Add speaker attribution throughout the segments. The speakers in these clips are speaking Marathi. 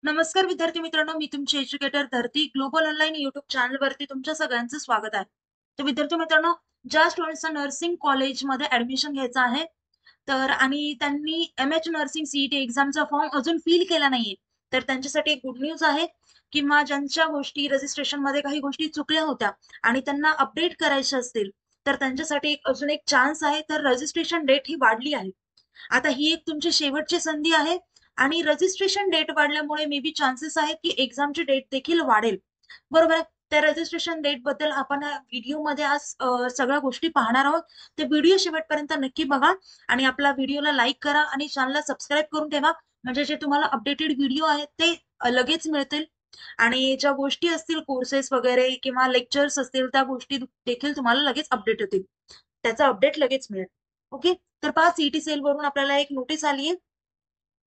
Speaker 1: नमस्कार विद्यार्थी मित्रांनो, मी तुमची एज्युकेटर धरती ग्लोबल ऑनलाईन युट्यूब चॅनलवरती तुमच्या सगळ्यांचं स्वागत आहे. तर विद्यार्थी मित्रांनो, ज्या स्टुडंट्सना नर्सिंग कॉलेजमध्ये ऍडमिशन घ्यायचं आहे तर आणि त्यांनी एमएच नर्सिंग सीईटी एक्झामचा फॉर्म अजून फिल केला नाहीये, तर त्यांच्यासाठी एक गुड न्यूज आहे. किंवा ज्यांच्या गोष्टी रजिस्ट्रेशन मध्ये काही गोष्टी चुकल्या होत्या आणि त्यांना अपडेट करायच्या असतील, तर त्यांच्यासाठी अजून एक चान्स आहे. तर रजिस्ट्रेशन डेट ही वाढली आहे. आता ही एक तुमची शेवटची संधी आहे आणि रजिस्ट्रेशन डेट वाढल्यामुळे मे बी चान्सेस आहेत की एक्झामची डेट देखील वाढेल. बरोबर आहे. त्या रजिस्ट्रेशन डेट बद्दल आपण व्हिडिओमध्ये आज सगळ्या गोष्टी पाहणार आहोत. ते व्हिडिओ शेवटपर्यंत नक्की बघा आणि आपला व्हिडिओला लाईक करा आणि चॅनलला सबस्क्राईब करून ठेवा. म्हणजे जे तुम्हाला अपडेटेड व्हिडिओ आहेत ते लगेच मिळतील. आणि ज्या गोष्टी असतील कोर्सेस वगैरे किंवा लेक्चर्स असतील त्या गोष्टी देखील तुम्हाला लगेच अपडेट होतील. त्याचा अपडेट लगेच मिळेल. ओके. तर पहा, सीईटी सेल वरून आपल्याला एक नोटीस आली आहे.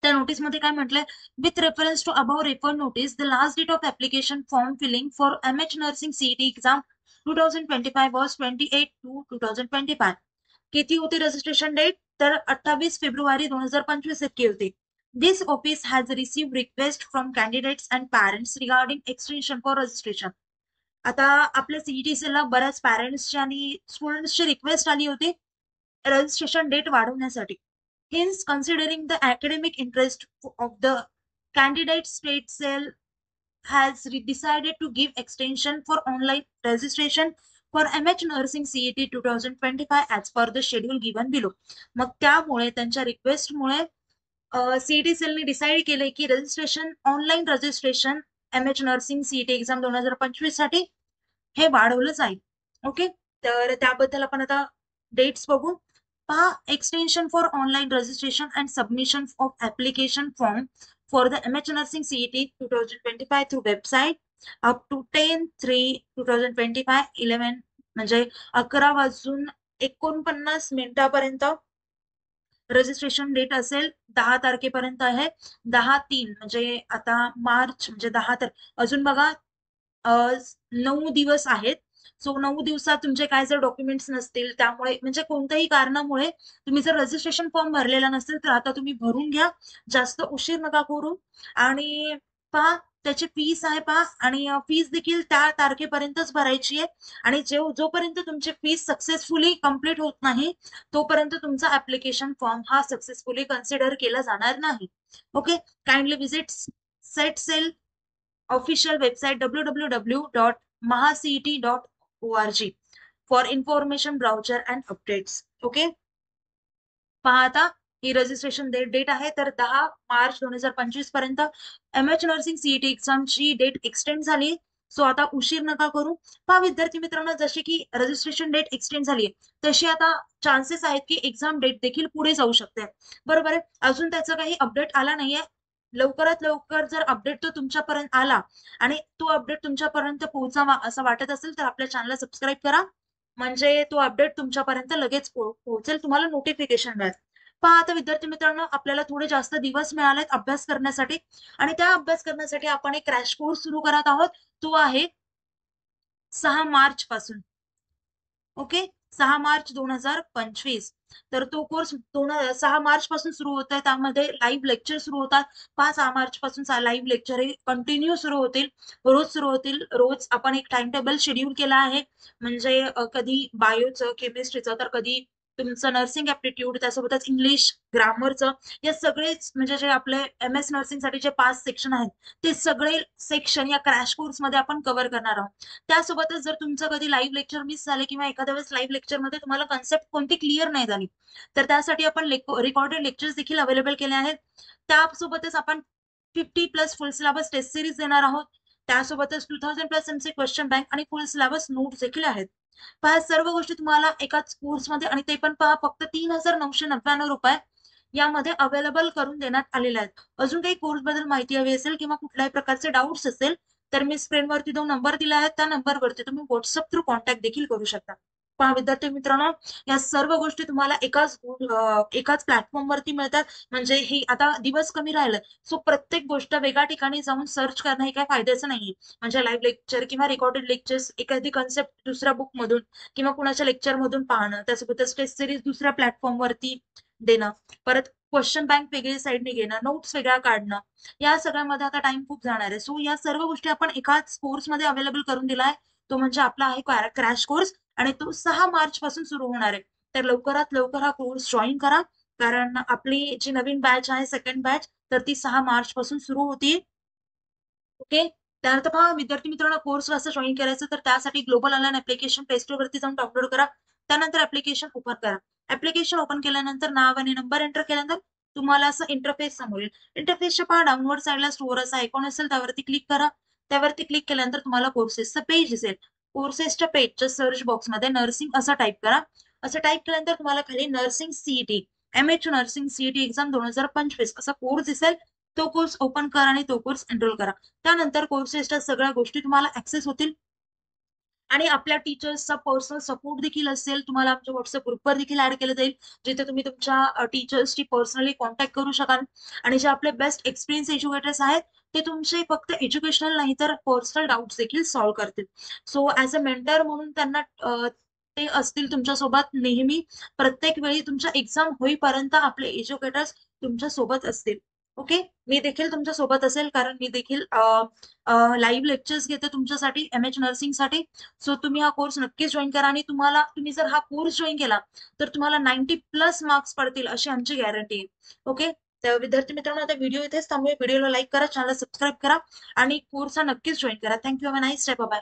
Speaker 1: त्या नोटीसमध्ये काय म्हटलंय, with reference to above refer notice the last date of application form filling for MH nursing CET exam 2025 was 28/2/2025. किती होती रजिस्ट्रेशन डेट? तर 28 फेब्रुवारी 2025 इतकी होती. This office has receive request from candidates and parents regarding extension for registration. आता आपल्या सीईटीसीला बऱ्याच पॅरेंट्सची आणि स्टुडंट्सची रिक्वेस्ट आली होती रजिस्ट्रेशन डेट वाढवण्यासाठी. Hence, considering the academic interest of the candidate, state cell has decided to give extension for online registration for MH Nursing CET 2025 as per the schedule given below. मग त्यामुळे त्यांच्या रिक्वेस्टमुळे सीईटी सेलने डिसाईड केले की registration online registration MH nursing CET exam 2025 साठी हे वाढवलं जाईल. ओके. तर त्याबद्दल आपण आता डेट्स बघू. पहा, extension for online registration and submission of application form for the MH nursing CET 2025 through website up to 10/3/2025 11 म्हणजे 11:49 रजिस्ट्रेशन डेट असेल. 10 तारखेपर्यंत आहे. 10/3 म्हणजे आता मार्च म्हणजे 10 अजून बघा 9 दिवस आहेत. सो 9 दिवसात तुमचे काय जर डॉक्युमेंट्स नसतील, त्यामुळे म्हणजे कोणत्याही कारणामुळे तुम्ही जर रजिस्ट्रेशन फॉर्म भरलेला नसेल तर आता तुम्ही भरून घ्या. जास्त उशीर नका करू. आणि पहा, त्याची फीस आहे पहा, आणि फीस देखील त्या तारखेपर्यंतच भरायची आहे. आणि जोपर्यंत तुमची फीस सक्सेसफुली कंप्लीट होत नाही तोपर्यंत तुमचा ऍप्लिकेशन फॉर्म हा सक्सेसफुली कन्सिडर केला जाणार नाही. Okay. Kindly visit CET cell official website www.mahacet.org for information brochure and updates. Okay. पहा आता, ही रजिस्ट्रेशन डेट आहे तर 10 मार्च 2025 पर्यंत एमएच नर्सिंग सीईटी एक्झामची डेट एक्सटेंड झाली. सो आता उशीर नका करू. पहा विद्यार्थी मित्रांनो, जशी की रजिस्ट्रेशन डेट एक्सटेंड झाली तशी आता चान्सेस आहेत की एक्झाम डेट देखील पुढे जाऊ शकते. बरोबर आहे. अजून त्याचा काही अपडेट आला नाहीये. लवकरात लवकर जर अपडेट तो तुमच्यापर्यंत आला आणि तो अपडेट तुमच्यापर्यंत पोहोचावा असं वाटत असेल तर आपल्या चॅनलला सबस्क्राईब करा. म्हणजे तो अपडेट तुमच्यापर्यंत लगेच पोहोचेल, तुम्हाला नोटिफिकेशन मिळेल. पहा आता विद्यार्थी मित्रांनो, आपल्याला थोडे जास्त दिवस मिळालेत अभ्यास करण्यासाठी आणि त्या अभ्यास करण्यासाठी आपण एक क्रॅश कोर्स सुरू करत आहोत. तो आहे 6 मार्च पासून. ओके. 6 मार्च 2025. तर तो कोर्स 6 मार्च पासून सुरू होत आहे. त्यामध्ये लाईव्ह लेक्चर सुरू होतात. 6 मार्च पासून लाईव्ह लेक्चर हे कंटिन्यू सुरू होतील. रोज सुरू होतील. रोज आपण एक टाइम टेबल शेड्यूल केला आहे. म्हणजे कधी बायोचं, केमिस्ट्रीचं, तर कधी तुमचं नर्सिंग ऍप्टिट्यूड, त्यासोबतच इंग्लिश ग्रामरचं, या सगळेच म्हणजे जे आपले एम एस नर्सिंग साठी जे 5 सेक्शन आहेत ते सगळे सेक्शन या क्रॅश कोर्स मध्ये आपण कव्हर करणार आहोत. त्यासोबतच जर तुमचं कधी लाईव्ह लेक्चर मिस झाले किंवा एखाद्या वेळेस लाईव्ह लेक्चरमध्ये तुम्हाला कन्सेप्ट कोणती क्लिअर नाही झाली, तर त्यासाठी आपण रेकॉर्डेड लेक्चर्स देखील अवेलेबल केले आहेत. त्यासोबतच आपण 50+ फुल सिलेबस टेस्ट सिरीज देणार आहोत. त्यासोबतच 2000+ एमसी क्वेश्चन बँक आणि फुल सिलेबस नोट्स देखील आहेत. पहा, सर्व गोष्टी तुम्हाला एकाच कोर्समध्ये, आणि ते पण पहा फक्त 3,999 रुपये यामध्ये अवेलेबल करून देण्यात आलेले आहेत. अजून काही कोर्स बद्दल माहिती हवी असेल किंवा कुठल्याही प्रकारचे डाऊट्स असेल तर मी स्क्रीनवरती 2 नंबर दिला आहे, त्या नंबरवरती तुम्ही व्हॉट्सअप थ्रू कॉन्टॅक्ट देखील करू शकता. पहा विद्यार्थी मित्रांनो, या सर्व गोष्टी तुम्हाला एकाच प्लॅटफॉर्मवरती मिळतात. म्हणजे ही आता दिवस कमी राहिलं, सो प्रत्येक गोष्ट वेगळ्या ठिकाणी जाऊन सर्च करणं हे काही फायद्याचं नाहीये. म्हणजे लाईव्ह लेक्चर किंवा रेकॉर्डेड लेक्चर्स एखादी कन्सेप्ट दुसऱ्या बुक मधून किंवा कुणाच्या लेक्चर मधून पाहणं, त्यासोबतच टेस्ट सिरीज दुसऱ्या प्लॅटफॉर्मवरती देणं, परत क्वेश्चन बँक वेगळी साईडने घेणं, नोट्स वेगळ्या काढणं, या सगळ्यामध्ये आता टाइम खूप जाणार आहे. सो या सर्व गोष्टी आपण एकाच कोर्समध्ये अवेलेबल करून दिलाय. तो म्हणजे आपला आहे क्रॅश कोर्स आणि तो 6 मार्च पासून सुरू होणार आहे. तर लवकरात लवकर हा कोर्स जॉईन करा. कारण आपली जी नवीन बॅच आहे, सेकंड बॅच, तर ती 6 मार्च पासून सुरू होती. ओके. त्यानंतर पहा विद्यार्थी मित्रांनो, कोर्स कसं जॉईन करायचं, तर त्यासाठी global online application play store वरती जाऊन डाउनलोड करा. त्यानंतर ऍप्लिकेशन ओपन करा. ऍप्लिकेशन ओपन केल्यानंतर नाव आणि नंबर एंटर केल्यानंतर तुम्हाला असं इंटरफेस समोर येईल. इंटरफेसच्या पहा डाऊनवर्ड साईडला स्टोअर असा आयकॉन असेल, त्यावरती क्लिक करा. त्यावरती क्लिक केल्यानंतर तुम्हाला कोर्सेसचं पेज दिसेल. कोर्सेसच्या पेजच्या सर्च बॉक्समध्ये नर्सिंग असं टाईप करा. असं टाईप केल्यानंतर तुम्हाला खाली nursing CET, MH nursing CET exam 2025 असा कोर्स दिसेल. तो कोर्स ओपन करा आणि तो कोर्स एनरोल करा. त्यानंतर कोर्सेसच्या सगळ्या गोष्टी तुम्हाला ऍक्सेस होतील आणि आपल्या टीचर्सचा पर्सनल सपोर्ट देखील असेल. तुम्हाला आमच्या व्हॉट्सअप ग्रुपवर देखील ऍड केलं जाईल, जिथे तुम्ही तुमच्या टीचर्सची पर्सनली कॉन्टॅक्ट करू शकाल आणि जे आपले बेस्ट एक्सपिरियन्स एज्युकेटर्स आहेत, ते तुमचे फक्त एज्युकेशनल नाही तर पर्सनल डाऊट्स देखील सॉल्व्ह करतील. सो ऍज अ मेंटर म्हणून त्यांना ते असतील तुमच्यासोबत नेहमी. प्रत्येक वेळी तुमच्या एक्झाम होईपर्यंत आपले एज्युकेटर्स तुमच्या सोबत असतील. ओके. मी देखील तुमच्या सोबत असेल, कारण मी देखील लाईव्ह लेक्चर्स घेते तुमच्यासाठी एमएच नर्सिंगसाठी. सो तुम्ही हा कोर्स नक्कीच जॉईन करा आणि तुम्ही जर हा कोर्स जॉईन केला तर तुम्हाला 90+ मार्क्स पडतील अशी आमची गॅरंटी आहे. ओके. तर विद्यार्थी मित्रांनो, आता व्हिडिओ इथेच थांबूया. व्हिडिओला लाईक करा, चॅनल सबस्क्राईब करा आणि कोर्स हा नक्कीच जॉईन करा. Thank you. Have a nice day. Bye.